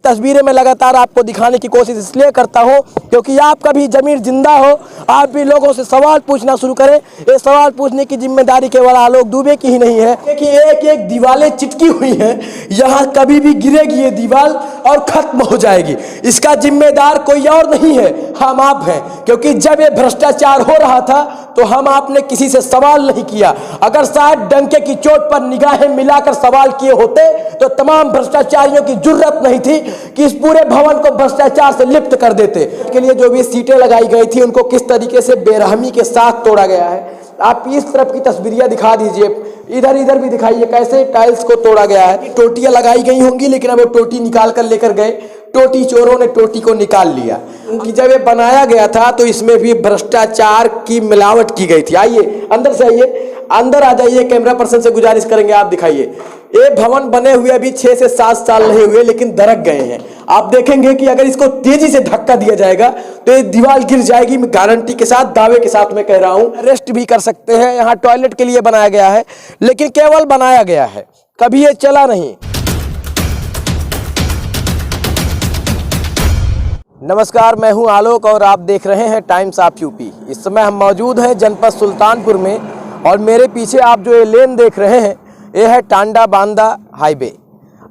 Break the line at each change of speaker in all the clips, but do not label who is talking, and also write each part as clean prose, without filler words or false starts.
तस्वीरें मैं लगातार आपको दिखाने की कोशिश इसलिए करता हूं क्योंकि आपका भी ज़मीर जिंदा हो, आप भी लोगों से सवाल पूछना शुरू करें। ये सवाल पूछने की जिम्मेदारी केवल आलोक दुबे की ही नहीं है, क्योंकि एक एक दीवारें चिटकी हुई हैं, यहाँ कभी भी गिरेगी ये दीवार और ख़त्म हो जाएगी। इसका जिम्मेदार कोई और नहीं है, हम आप हैं। क्योंकि जब ये भ्रष्टाचार हो रहा था तो हम आपने किसी से सवाल नहीं किया। अगर शायद डंके की चोट पर निगाहें मिलाकर सवाल किए होते तो तमाम भ्रष्टाचारियों की जुर्रत नहीं थी कि इस पूरे भवन को भ्रष्टाचार से लिप्त कर देते। के लिए जो भी सीटें लगाई गई थी उनको किस तरीके से बेरहमी के साथ तोड़ा गया है। आप इस तरफ की तस्वीरें दिखा दीजिए, इधर भी दिखाइए कैसे टाइल्स को तोड़ा गया है। टोटियां लगाई गई होंगी लेकिन अब वो टोटी निकाल कर लेकर गए, टोटी चोरों ने टोटी को निकाल लिया। कि जब ये बनाया गया था तो इसमें भी भ्रष्टाचार की मिलावट की गई थी। आइए अंदर से, आइए अंदर आ जाइए, कैमरा पर्सन से गुजारिश करेंगे आप दिखाइए। ये भवन बने हुए अभी 6 से 7 साल नहीं हुए लेकिन दरक गए हैं। आप देखेंगे कि अगर इसको तेजी से धक्का दिया जाएगा तो ये दीवार गिर जाएगी। मैं गारंटी के साथ, दावे के साथ मैं कह रहा हूं। रेस्ट भी कर सकते हैं, यहाँ टॉयलेट के लिए बनाया गया है लेकिन केवल बनाया गया है, कभी ये चला नहीं। नमस्कार, मैं हूं आलोक और आप देख रहे हैं टाइम्स ऑफ यूपी। इस समय हम मौजूद हैं जनपद सुल्तानपुर में और मेरे पीछे आप जो ये लेन देख रहे हैं ये है टांडा बांदा हाईवे।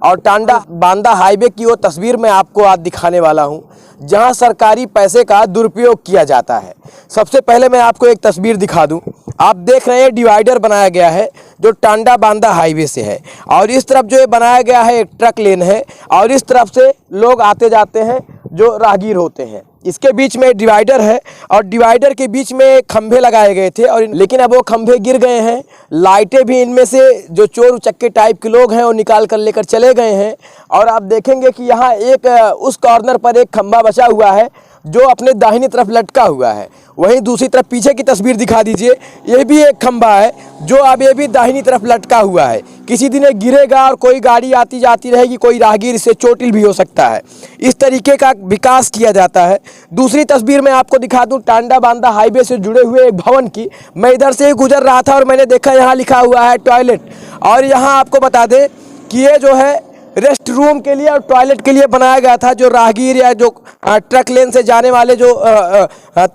और टांडा बांदा हाईवे की वो तस्वीर मैं आपको आज दिखाने वाला हूं जहां सरकारी पैसे का दुरुपयोग किया जाता है। सबसे पहले मैं आपको एक तस्वीर दिखा दूं। आप देख रहे हैं डिवाइडर बनाया गया है जो टांडा बांदा हाईवे से है और इस तरफ जो ये बनाया गया है एक ट्रक लेन है और इस तरफ से लोग आते जाते हैं जो राहगीर होते हैं। इसके बीच में डिवाइडर है और डिवाइडर के बीच में खंभे लगाए गए थे और लेकिन अब वो खंभे गिर गए हैं। लाइटें भी इनमें से जो चोर उचक्के टाइप के लोग हैं वो निकाल कर लेकर चले गए हैं। और आप देखेंगे कि यहाँ एक उस कॉर्नर पर एक खंभा बचा हुआ है जो अपने दाहिनी तरफ लटका हुआ है। वहीं दूसरी तरफ पीछे की तस्वीर दिखा दीजिए, ये भी एक खंभा है जो अब ये भी दाहिनी तरफ लटका हुआ है। किसी दिन ये गिरेगा और कोई गाड़ी आती जाती रहेगी, कोई राहगीर इससे चोटिल भी हो सकता है। इस तरीके का विकास किया जाता है। दूसरी तस्वीर मैं आपको दिखा दूं टांडा बांदा हाईवे से जुड़े हुए एक भवन की। मैं इधर से ही गुजर रहा था और मैंने देखा यहाँ लिखा हुआ है टॉयलेट। और यहाँ आपको बता दें कि ये जो है रेस्ट रूम के लिए और टॉयलेट के लिए बनाया गया था। जो राहगीर या जो ट्रक लेन से जाने वाले जो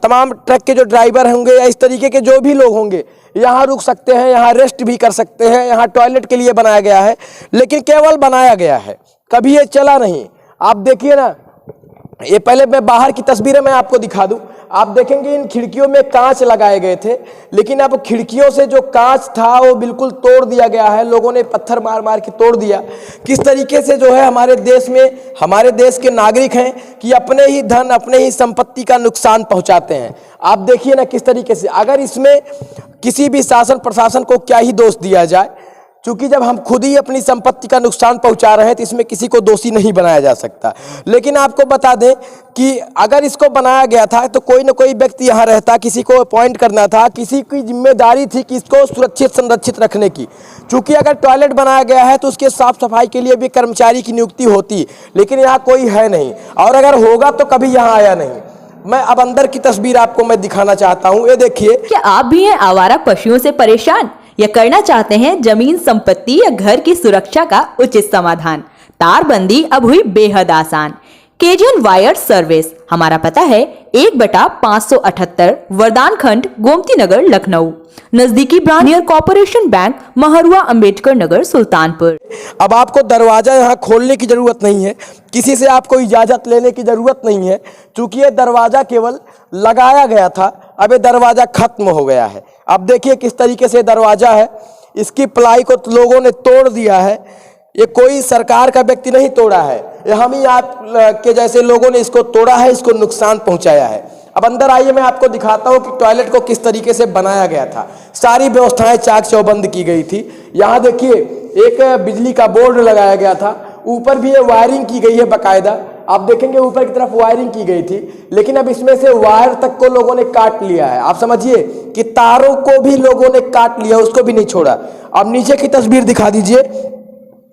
तमाम ट्रक के जो ड्राइवर होंगे या इस तरीके के जो भी लोग होंगे यहाँ रुक सकते हैं, यहाँ रेस्ट भी कर सकते हैं। यहाँ टॉयलेट के लिए बनाया गया है लेकिन केवल बनाया गया है, कभी ये चला नहीं। आप देखिए ना, ये पहले मैं बाहर की तस्वीरें मैं आपको दिखा दूं। आप देखेंगे इन खिड़कियों में कांच लगाए गए थे लेकिन अब खिड़कियों से जो कांच था वो बिल्कुल तोड़ दिया गया है। लोगों ने पत्थर मार मार के तोड़ दिया। किस तरीके से जो है हमारे देश में हमारे देश के नागरिक हैं कि अपने ही धन अपने ही संपत्ति का नुकसान पहुंचाते हैं। आप देखिए ना किस तरीके से। अगर इसमें किसी भी शासन प्रशासन को क्या ही दोष दिया जाए, चूंकि जब हम खुद ही अपनी संपत्ति का नुकसान पहुंचा रहे हैं तो इसमें किसी को दोषी नहीं बनाया जा सकता। लेकिन आपको बता दें कि अगर इसको बनाया गया था तो कोई ना कोई व्यक्ति यहाँ रहता, किसी को अपॉइंट करना था, किसी की जिम्मेदारी थी कि इसको सुरक्षित संरक्षित रखने की। चूंकि अगर टॉयलेट बनाया गया है तो उसके साफ सफाई के लिए भी कर्मचारी की नियुक्ति होती, लेकिन यहाँ कोई है नहीं और अगर होगा तो कभी यहाँ आया नहीं। मैं अब अंदर की तस्वीर आपको मैं दिखाना चाहता हूँ। ये देखिए।
क्या आप भी हैं आवारा पशुओं से परेशान या करना चाहते हैं जमीन संपत्ति या घर की सुरक्षा का उचित समाधान? तारबंदी अब हुई बेहद आसान। KGN wire service. हमारा पता है 1/578 वरदान खंड, गोमती नगर, लखनऊ। नजदीकी branch near corporation bank, Mahrua, Ambedkar Nagar, Sultanpur.
अब आपको दरवाजा यहाँ खोलने की जरूरत नहीं है, किसी से आपको इजाजत लेने की जरूरत नहीं है। चूंकि ये दरवाजा केवल लगाया गया था, अब ये दरवाजा खत्म हो गया है। अब देखिए किस तरीके से दरवाजा है, इसकी प्लाई को लोगों ने तोड़ दिया है। ये कोई सरकार का व्यक्ति नहीं तोड़ा है, ये हम ही आप के जैसे लोगों ने इसको तोड़ा है, इसको नुकसान पहुंचाया है। अब अंदर आइए, मैं आपको दिखाता हूं कि टॉयलेट को किस तरीके से बनाया गया था। सारी व्यवस्थाएं चाक चौबंद की गई थी। यहाँ देखिए एक बिजली का बोर्ड लगाया गया था, ऊपर भी ये वायरिंग की गई है बाकायदा। आप देखेंगे ऊपर की तरफ वायरिंग की गई थी लेकिन अब इसमें से वायर तक को लोगों ने काट लिया है। आप समझिए कि तारों को भी लोगों ने काट लिया, उसको भी नहीं छोड़ा। अब नीचे की तस्वीर दिखा दीजिए।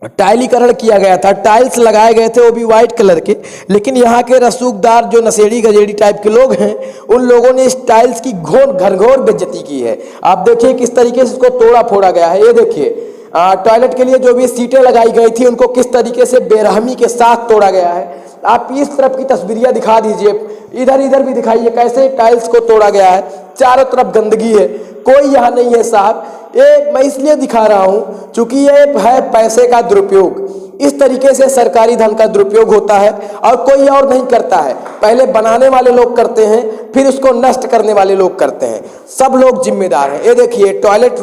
टाइलीकरण किया गया था, टाइल्स लगाए गए थे, वो भी व्हाइट कलर के। लेकिन यहाँ के रसूखदार जो नशेड़ी गजेड़ी टाइप के लोग हैं उन लोगों ने इस टाइल्स की घनघोर बेइज्जती की है। आप देखिए किस तरीके से इसको तोड़ा फोड़ा गया है। ये देखिए टॉयलेट के लिए जो भी सीटें लगाई गई थी उनको किस तरीके से बेरहमी के साथ तोड़ा गया है। आप इस तरफ की तस्वीरें दिखा दीजिए, इधर इधर भी दिखाइए कैसे टाइल्स को तोड़ा गया है। चारों तरफ गंदगी है, कोई यहाँ नहीं है साहब। ये मैं इसलिए दिखा रहा हूँ क्योंकि ये है पैसे का दुरुपयोग। इस तरीके से सरकारी धन का दुरुपयोग होता है और कोई और नहीं करता है। पहले बनाने वाले लोग करते हैं, फिर उसको नष्ट करने वाले लोग करते हैं। सब लोग जिम्मेदार हैं। ये देखिए टॉयलेट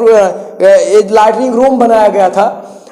लैट्रिन रूम बनाया गया था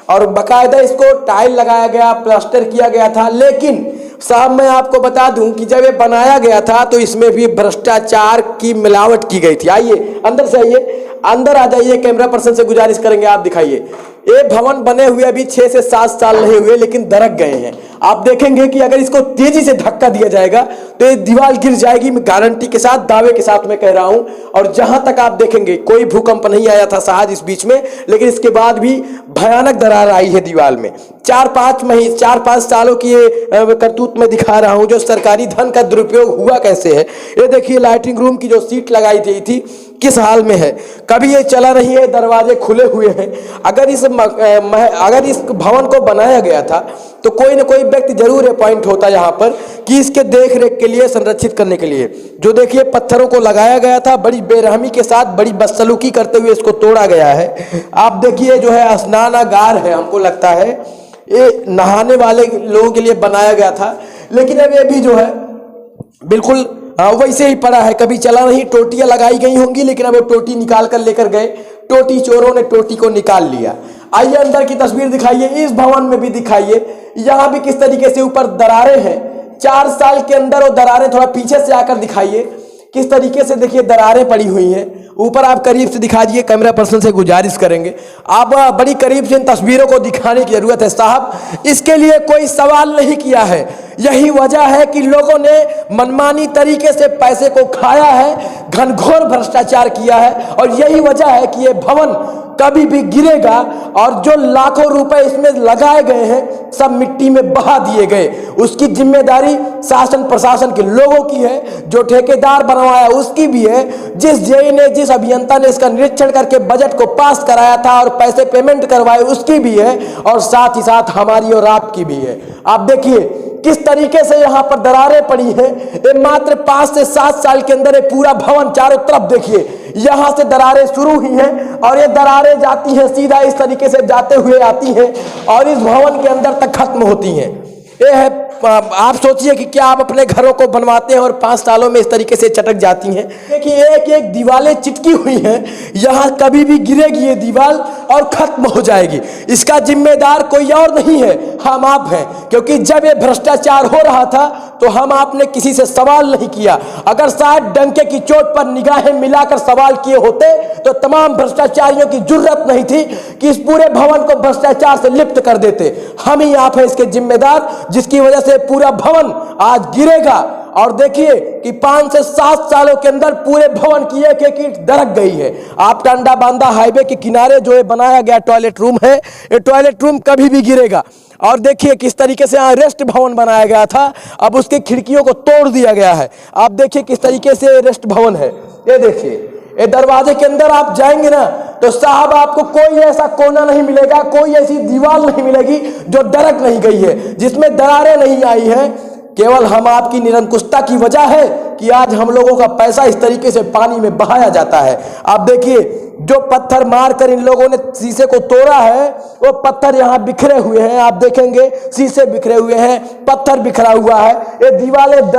और बाकायदा इसको टाइल लगाया गया, प्लास्टर किया गया था। लेकिन साहब मैं आपको बता दूं कि जब ये बनाया गया था तो इसमें भी भ्रष्टाचार की मिलावट की गई थी। आइए अंदर से, आइए अंदर आ जाइए। कैमरा पर्सन से गुजारिश करेंगे आप दिखाइए। ये भवन बने हुए अभी 6 से 7 साल नहीं हुए लेकिन दरक गए हैं। आप देखेंगे कि अगर इसको तेजी से धक्का दिया जाएगा तो ये दीवार गिर जाएगी। मैं गारंटी के साथ, दावे के साथ मैं कह रहा हूं। और जहां तक आप देखेंगे कोई भूकंप नहीं आया था शायद इस बीच में, लेकिन इसके बाद भी भयानक दरार आई है दीवार में। 4-5 सालों की ये करतूत में दिखा रहा हूं जो सरकारी धन का दुरुपयोग हुआ कैसे है। ये देखिए लाइटिंग रूम की जो सीट लगाई गई थी किस हाल में है, कभी ये चला नहीं है, दरवाजे खुले हुए हैं। अगर इस भवन को बनाया गया था तो कोई ना कोई व्यक्ति जरूर अपॉइंट होता यहाँ पर कि इसके देख रेख के लिए, संरक्षित करने के लिए। जो देखिए पत्थरों को लगाया गया था, बड़ी बेरहमी के साथ, बड़ी बदसलूकी करते हुए इसको तोड़ा गया है। आप देखिए जो है स्नानागार है, हमको लगता है ये नहाने वाले लोगों के लिए बनाया गया था, लेकिन अब ये भी जो है बिल्कुल वैसे ही पड़ा है, कभी चला नहीं। टोटियां लगाई गई होंगी लेकिन अब टोटी निकाल कर लेकर गए, टोटी चोरों ने टोटी को निकाल लिया। आइए अंदर की तस्वीर दिखाइए, इस भवन में भी दिखाइए। यहाँ भी किस तरीके से ऊपर दरारें हैं। 4 साल के अंदर वो दरारें, थोड़ा पीछे से आकर दिखाइए किस तरीके से, देखिए दरारें पड़ी हुई हैं। ऊपर आप करीब से दिखा दीजिए, कैमरा पर्सन से गुजारिश करेंगे आप बड़ी करीब से इन तस्वीरों को दिखाने की जरूरत है साहब। इसके लिए कोई सवाल नहीं किया है। यही वजह है कि लोगों ने मनमानी तरीके से पैसे को खाया है, घनघोर भ्रष्टाचार किया है और यही वजह है कि ये भवन कभी भी गिरेगा और जो लाखों रुपए इसमें लगाए गए हैं सब मिट्टी में बहा दिए गए। उसकी जिम्मेदारी शासन प्रशासन के लोगों की है, जो ठेकेदार बनवाया उसकी भी है, जिस जेई ने, जिस अभियंता ने इसका निरीक्षण करके बजट को पास कराया था और पैसे पेमेंट करवाए उसकी भी है, और साथ ही साथ हमारी और आपकी भी है। आप देखिए किस तरीके से यहाँ पर दरारें पड़ी हैं। ये मात्र 5 से 7 साल के अंदर ये पूरा भवन चारों तरफ देखिए, यहाँ से दरारें शुरू हुई हैं और ये दरारें जाती हैं सीधा इस तरीके से जाते हुए आती हैं और इस भवन के अंदर तक खत्म होती हैं। ये है, आप सोचिए कि क्या आप अपने घरों को बनवाते हैं और 5 सालों में इस तरीके से चटक जाती हैं। देखिए एक एक दीवारें चिटकी हुई हैं, यहाँ कभी भी गिरेगी ये दीवार और खत्म हो जाएगी। इसका जिम्मेदार कोई और नहीं है, हम आप हैं। क्योंकि जब ये भ्रष्टाचार हो रहा था तो हम आपने किसी से सवाल नहीं किया। अगर शायद डंके की चोट पर निगाहें मिलाकर सवाल किए होते तो तमाम भ्रष्टाचारियों की जरूरत नहीं थी कि इस पूरे भवन को भ्रष्टाचार से लिप्त कर देते। हम ही आप हैं इसके जिम्मेदार, जिसकी वजह से पूरा भवन आज गिरेगा। और देखिए कि 5 से 7 सालों के अंदर पूरे भवन की एक एक ईंट दरक गई है। आप टांडा बांदा हाईवे के किनारे जो ये बनाया गया टॉयलेट रूम है, ये टॉयलेट रूम कभी भी गिरेगा। और देखिए किस तरीके से यहाँ रेस्ट भवन बनाया गया था, अब उसकी खिड़कियों को तोड़ दिया गया है। आप देखिए किस तरीके से रेस्ट भवन है। ये देखिए ये दरवाजे के अंदर आप जाएंगे ना तो साहब आपको कोई ऐसा कोना नहीं मिलेगा, कोई ऐसी दीवार नहीं मिलेगी जो दरक नहीं गई है, जिसमें दरारें नहीं आई हैं। केवल हम आपकी निरंकुशता की वजह है कि आज हम लोगों का पैसा इस तरीके से पानी में बहाया जाता है। आप देखिए जो पत्थर मारकर इन लोगों ने शीशे को तोड़ा है वो पत्थर यहाँ बिखरे हुए हैं। आप देखेंगे शीशे बिखरे हुए हैं, पत्थर बिखरा हुआ है, ये दीवारें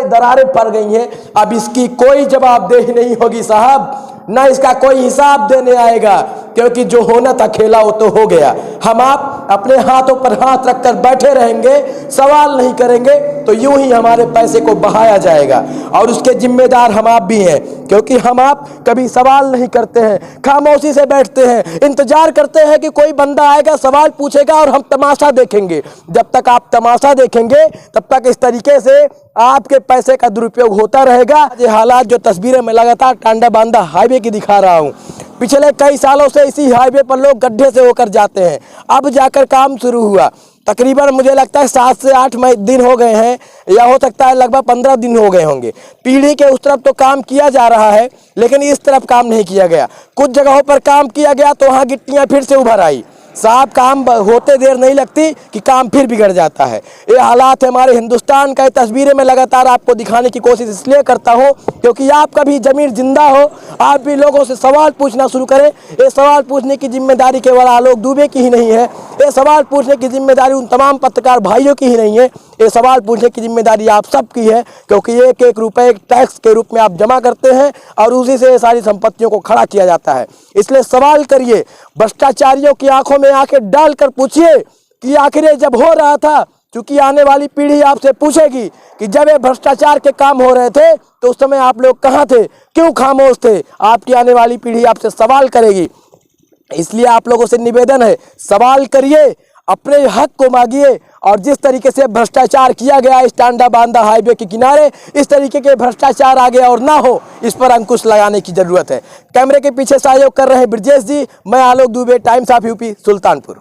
दरारें पड़ गई हैं। अब इसकी कोई जवाबदेही नहीं होगी साहब, ना इसका कोई हिसाब देने आएगा, क्योंकि जो होना था खेला वो तो हो गया। हम आप अपने हाथों पर हाथ रखकर बैठे रहेंगे, सवाल नहीं करेंगे तो यूं ही हमारे पैसे को बहाया जाएगा और उसके जिम्मेदार हम आप भी हैं। क्योंकि हम आप कभी सवाल नहीं करते हैं, खामोशी से बैठते हैं, इंतजार करते हैं कि कोई बंदा आएगा, सवाल पूछेगा और हम तमाशा देखेंगे। जब तक आप तमाशा देखेंगे तब तक इस तरीके से आपके पैसे का दुरुपयोग होता रहेगा। ये हालात जो तस्वीरें मैं लगातार टांडा बांदा हाईवे की दिखा रहा हूँ, पिछले कई सालों से इसी हाईवे पर लोग गड्ढे से होकर जाते हैं, अब जाकर काम शुरू हुआ। तकरीबन मुझे लगता है 7 से 8 दिन हो गए हैं, या हो सकता है लगभग 15 दिन हो गए होंगे। पीढ़ी के उस तरफ तो काम किया जा रहा है लेकिन इस तरफ काम नहीं किया गया। कुछ जगहों पर काम किया गया तो वहाँ गिट्टियाँ फिर से उभर आई। साहब काम होते देर नहीं लगती कि काम फिर बिगड़ जाता है। ये हालात है हमारे हिंदुस्तान का। ये तस्वीरें मैं लगातार आपको दिखाने की कोशिश इसलिए करता हूँ क्योंकि आपका भी ज़मीर जिंदा हो, आप भी लोगों से सवाल पूछना शुरू करें। ये सवाल पूछने की जिम्मेदारी केवल आलोक दुबे की ही नहीं है, ये सवाल पूछने की जिम्मेदारी उन तमाम पत्रकार भाइयों की ही नहीं है, ये सवाल पूछने की जिम्मेदारी आप सबकी है, क्योंकि एक एक रुपए टैक्स के रूप में आप जमा करते हैं और उसी से सारी संपत्तियों को खड़ा किया जाता है। इसलिए सवाल करिए, भ्रष्टाचारियों की आंखों में आंखें डालकर पूछिए कि आखिर ये जब हो रहा था, क्योंकि आने वाली पीढ़ी आपसे पूछेगी कि जब ये भ्रष्टाचार के काम हो रहे थे तो उस समय आप लोग कहाँ थे, क्यों खामोश थे। आपकी आने वाली पीढ़ी आपसे सवाल करेगी। इसलिए आप लोगों से निवेदन है, सवाल करिए, अपने हक को मांगिए और जिस तरीके से भ्रष्टाचार किया गया इस टांडा बांदा हाईवे के किनारे, इस तरीके के भ्रष्टाचार आगे और ना हो, इस पर अंकुश लगाने की जरूरत है। कैमरे के पीछे सहयोग कर रहे हैं ब्रजेश जी, मैं Alok Dubey, times of UP, Sultanpur.